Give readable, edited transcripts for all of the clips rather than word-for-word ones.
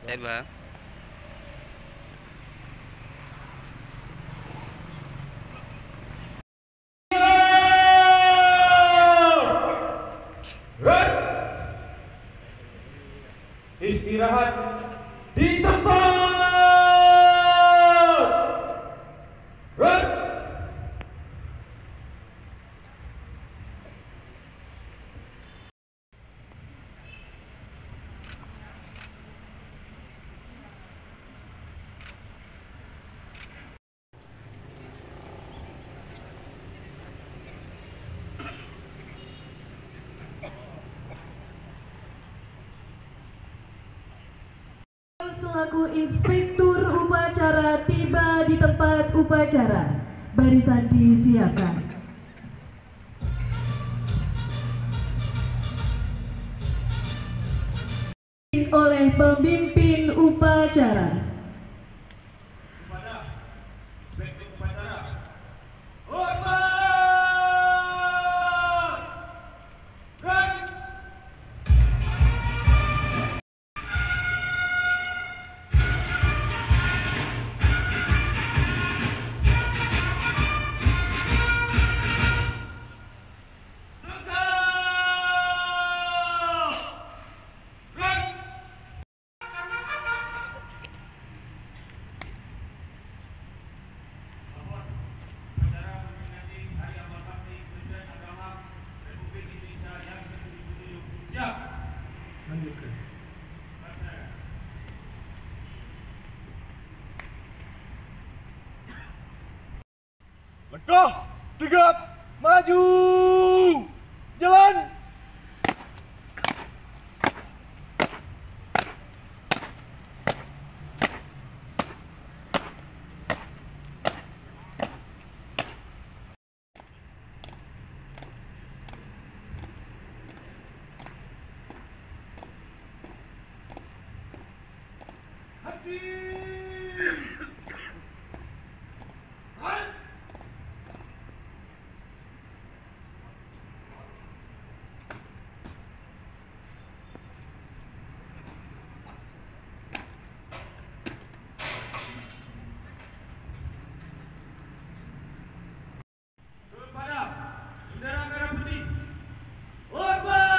Cek bang. Istirahat di tempat. Selaku inspektur upacara tiba di tempat upacara. Barisan disiapkan. Oleh pemimpin upacara. Kepada inspektur upacara. Hormat. Lanjutkan. Langkah, tegap, maju, jalan. Kepada bendera merah putih. Hormat.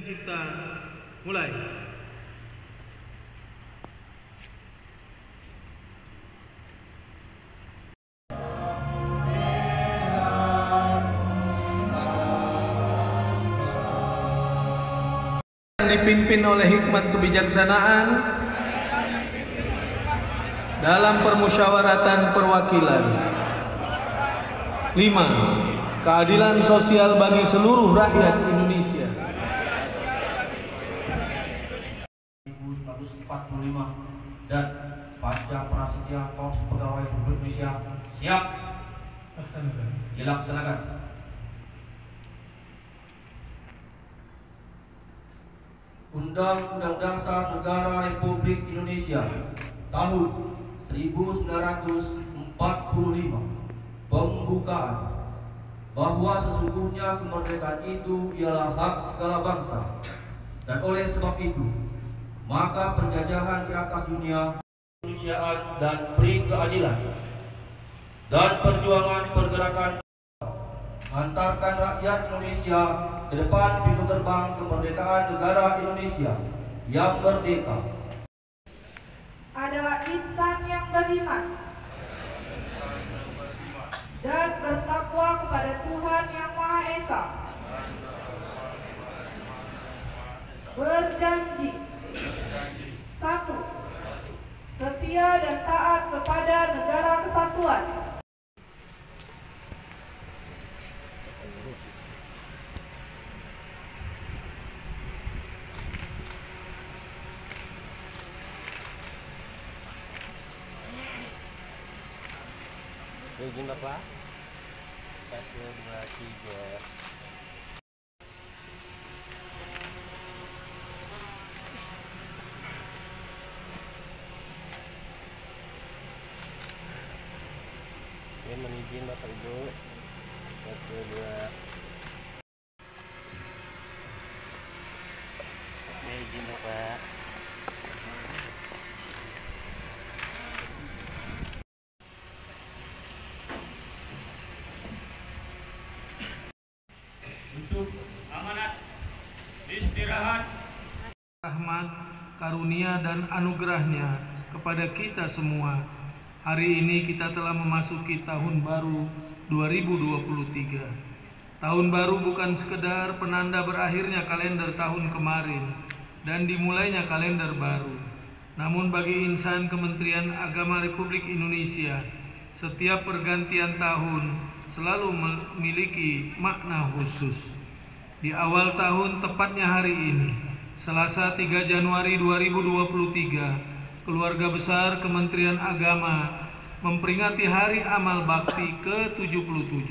Cipta mulai. Dipimpin oleh hikmat kebijaksanaan dalam permusyawaratan perwakilan. 5. Keadilan sosial bagi seluruh rakyat Indonesia. 1945 dan pasca prasetya Korps Pegawai Republik Indonesia siap dilaksanakan. Undang-Undang Dasar Negara Republik Indonesia tahun 1945 pembukaan bahwa sesungguhnya kemerdekaan itu ialah hak segala bangsa, dan oleh sebab itu maka penjajahan di atas dunia, kemanusiaan dan peri keadilan dan perjuangan pergerakan mengantarkan rakyat Indonesia ke depan pintu gerbang kemerdekaan negara Indonesia yang merdeka. adalah insan yang beriman dan bertakwa kepada Tuhan Yang Maha Esa. Berjanji. 1. Setia dan taat kepada negara kesatuan. Izin Bapak. 1, 2, 3. Oke, mohon izin Bapak Ibu. 1, 2. Oke, izin Bapak. Untuk amanat istirahat. Rahmat, karunia dan anugerahnya kepada kita semua. Hari ini kita telah memasuki tahun baru 2023. Tahun baru bukan sekedar penanda berakhirnya kalender tahun kemarin dan dimulainya kalender baru. Namun bagi insan Kementerian Agama Republik Indonesia, setiap pergantian tahun selalu memiliki makna khusus. Di awal tahun, tepatnya hari ini, Selasa 3 Januari 2023, keluarga besar Kementerian Agama memperingati Hari Amal Bakti ke-77.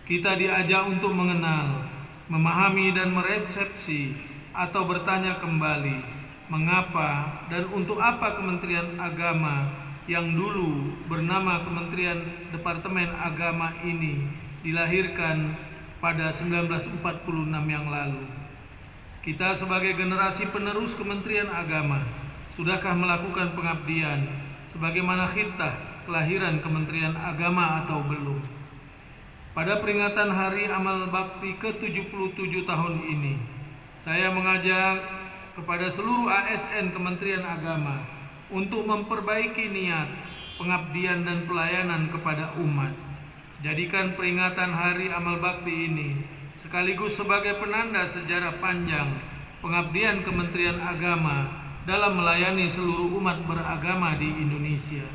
Kita diajak untuk mengenal, memahami dan meresepsi atau bertanya kembali mengapa dan untuk apa Kementerian Agama yang dulu bernama Kementerian Departemen Agama ini dilahirkan pada 1946 yang lalu. Kita sebagai generasi penerus Kementerian Agama, sudahkah melakukan pengabdian sebagaimana khitah kelahiran Kementerian Agama atau belum? Pada peringatan Hari Amal Bakti ke-77 tahun ini, saya mengajak kepada seluruh ASN Kementerian Agama untuk memperbaiki niat, pengabdian dan pelayanan kepada umat. Jadikan peringatan Hari Amal Bakti ini sekaligus sebagai penanda sejarah panjang pengabdian Kementerian Agama dalam melayani seluruh umat beragama di Indonesia.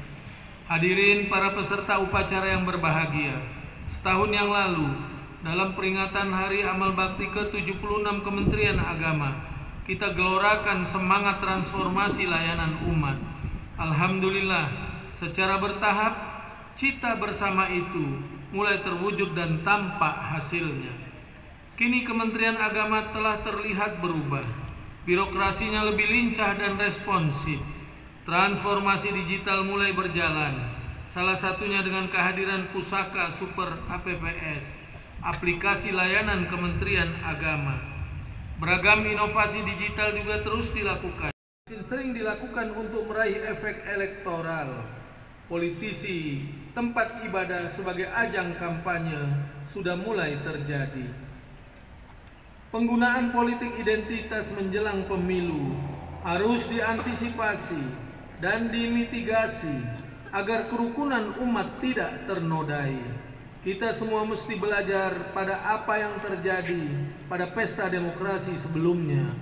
Hadirin para peserta upacara yang berbahagia, setahun yang lalu dalam peringatan Hari Amal Bakti ke-76 Kementerian Agama, kita gelorakan semangat transformasi layanan umat. Alhamdulillah, secara bertahap cita bersama itu mulai terwujud dan tampak hasilnya. Kini Kementerian Agama telah terlihat berubah. Birokrasinya lebih lincah dan responsif. Transformasi digital mulai berjalan. Salah satunya dengan kehadiran Pusaka Super APPS, aplikasi layanan Kementerian Agama. Beragam inovasi digital juga terus dilakukan. Sering dilakukan untuk meraih efek elektoral. Politisi, tempat ibadah sebagai ajang kampanye sudah mulai terjadi. Penggunaan politik identitas menjelang pemilu harus diantisipasi dan dimitigasi agar kerukunan umat tidak ternodai. Kita semua mesti belajar pada apa yang terjadi pada pesta demokrasi sebelumnya,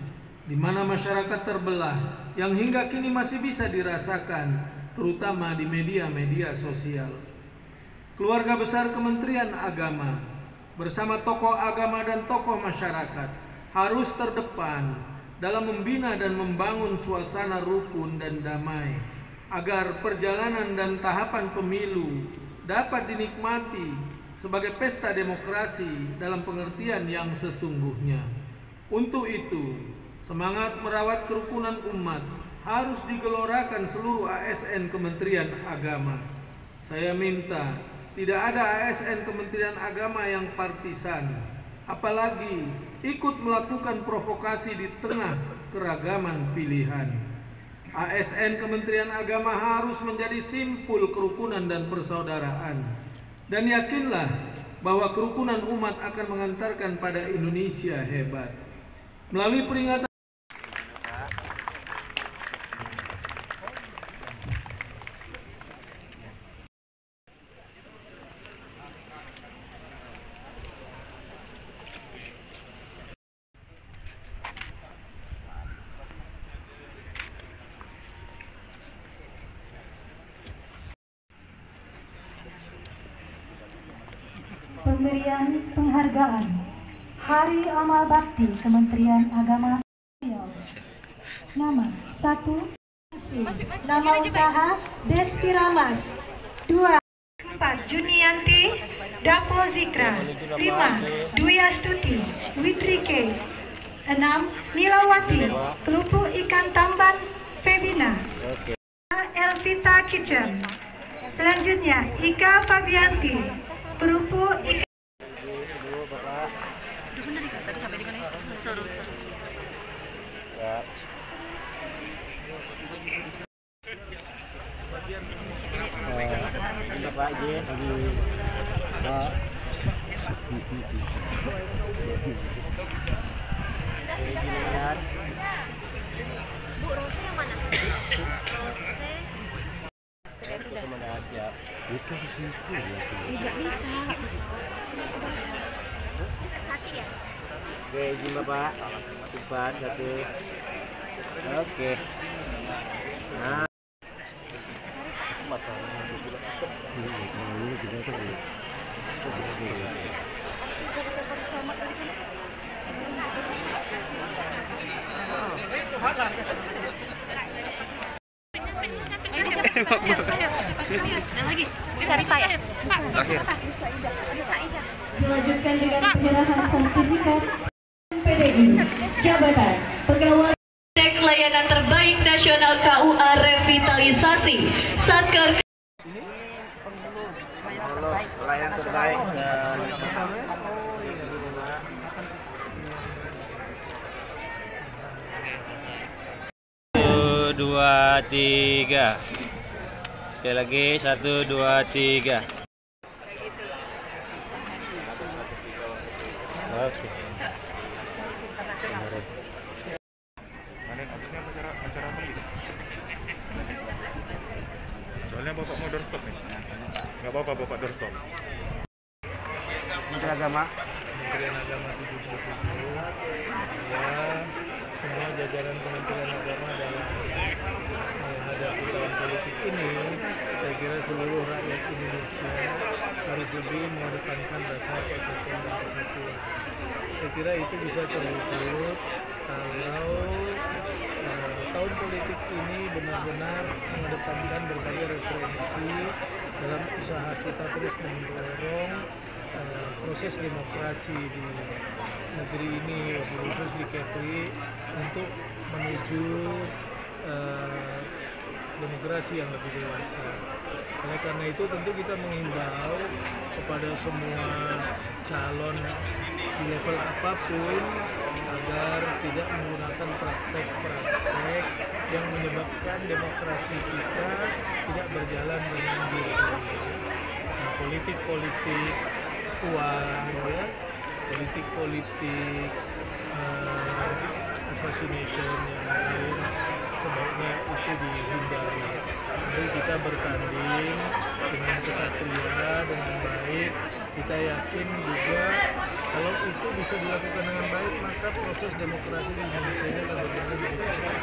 di mana masyarakat terbelah yang hingga kini masih bisa dirasakan terutama di media-media sosial. Keluarga besar Kementerian Agama bersama tokoh agama dan tokoh masyarakat harus terdepan dalam membina dan membangun suasana rukun dan damai agar perjalanan dan tahapan pemilu dapat dinikmati sebagai pesta demokrasi dalam pengertian yang sesungguhnya. Untuk itu, semangat merawat kerukunan umat harus digelorakan seluruh ASN Kementerian Agama. Saya minta tidak ada ASN Kementerian Agama yang partisan, apalagi ikut melakukan provokasi di tengah keragaman pilihan. ASN Kementerian Agama harus menjadi simpul kerukunan dan persaudaraan. Dan yakinlah bahwa kerukunan umat akan mengantarkan pada Indonesia hebat. Melalui peringatan pemberian penghargaan Hari Amal Bakti Kementerian Agama. Nama 1 nama usaha Despiramas. 2 4 Junianti Dapo Zikra. 5 Dwi Astuti Widrike. 6 Nilawati Kerupuk Ikan Tamban Febina. Elvita Kitchen. Selanjutnya Ika Fabianti Kerupuk Ikan. Tidak bisa. Oke, izin Bapak. Cepat 1. Oke. Nah. Lagi, Bu Sarita ya? Terakhir. Dilanjutkan dengan penyerahan sertifikat PDI Jabatan Pegawai Layanan Terbaik Nasional KUA Revitalisasi Satker Layanan terbaik. 1, 2, 3. Sekali lagi 1, 2, 3. Oke. Soalnya Bapak mau doorstop nih. Nggak apa-apa Bapak doorstop. Menteri Agama. Kementerian Agama 77 ya, semua jajaran Kementerian Agama dalam menghadapi tahun politik ini, saya kira seluruh rakyat Indonesia harus lebih mengedepankan rasa persatuan dan kesatuan. Saya kira itu bisa terwujud kalau tahun politik ini benar-benar mengedepankan berbagai referensi dalam usaha kita terus mendorong proses demokrasi di negeri ini, khusus di Kepri, untuk menuju demokrasi yang lebih dewasa. Oleh karena itu tentu kita mengimbau kepada semua calon di level apapun agar tidak menggunakan praktek-praktek yang menyebabkan demokrasi kita tidak berjalan dengan baik. Nah, politik-politik uang, ya, politik-politik assassination yang lain sebaiknya itu dihindari. Mari kita bertanding dengan kesatria, dengan baik. Kita yakin juga kalau itu bisa dilakukan dengan baik, maka proses demokrasi di Indonesia ini akan berjalan lebih cepat.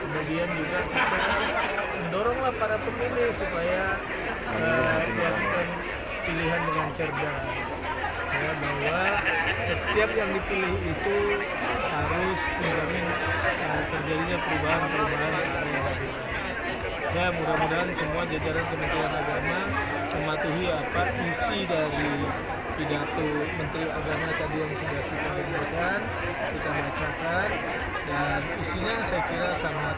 Kemudian juga kita mendoronglah para pemilih supaya melakukan pilihan dengan cerdas, ya, bahwa setiap yang dipilih itu harus menjamin terjadinya perubahan-perubahan yang ada yang lebih baik. Ya, mudah-mudahan semua jajaran Kementerian Agama mematuhi apa isi dari pidato Menteri Agama tadi yang sudah kita dengarkan, kita bacakan, dan isinya saya kira sangat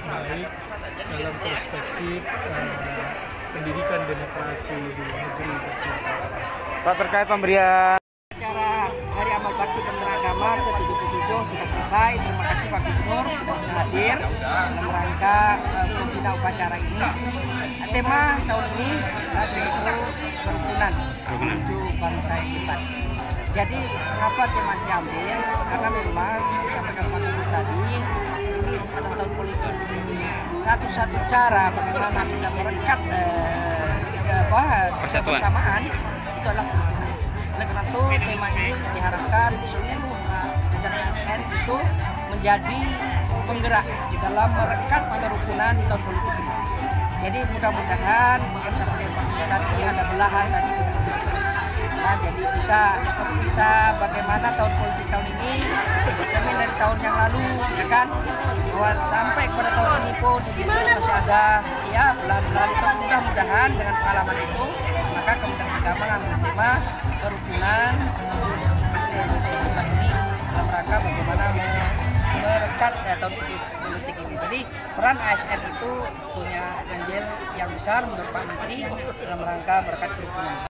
baik dalam perspektif pendidikan demokrasi di negeri tercinta. Pak, terkait pemberian acara Hari Amal Bakti Kementerian Agama ke-77 sudah selesai. Terima kasih Pak Gubernur sudah bisa hadir dalam rangka pembina upacara ini. Tema tahun ini yaitu kerukunan menuju bangsa yang hebat. Jadi kenapa tema diambil? Karena memang disampaikan Pak Gubernur tadi, ini adalah tahun politik. Satu-satu cara bagaimana kita merekat kebersamaan itu adalah kerukunan. Oleh karena itu tema ini diharapkan seluruh jajaran ASN itu menjadi penggerak di dalam merekat kerukunan di tahun politik ini. Jadi mudah-mudahan yang seperti Pak tadi ada belahan tadi tidak. Nah, jadi bisa bagaimana tahun politik tahun ini cermin dari tahun yang lalu, ya kan? Bahwa sampai kepada tahun ini pun di masih ada ya pelan-pelan itu mudah-mudahan dengan pengalaman itu maka Kementerian Agama mengambil tema kerukunan ini dalam rangka bagaimana merekat tahun politik ini. Jadi peran ASN itu punya andil yang besar menurut Pak Menteri dalam rangka merekat kerukunan.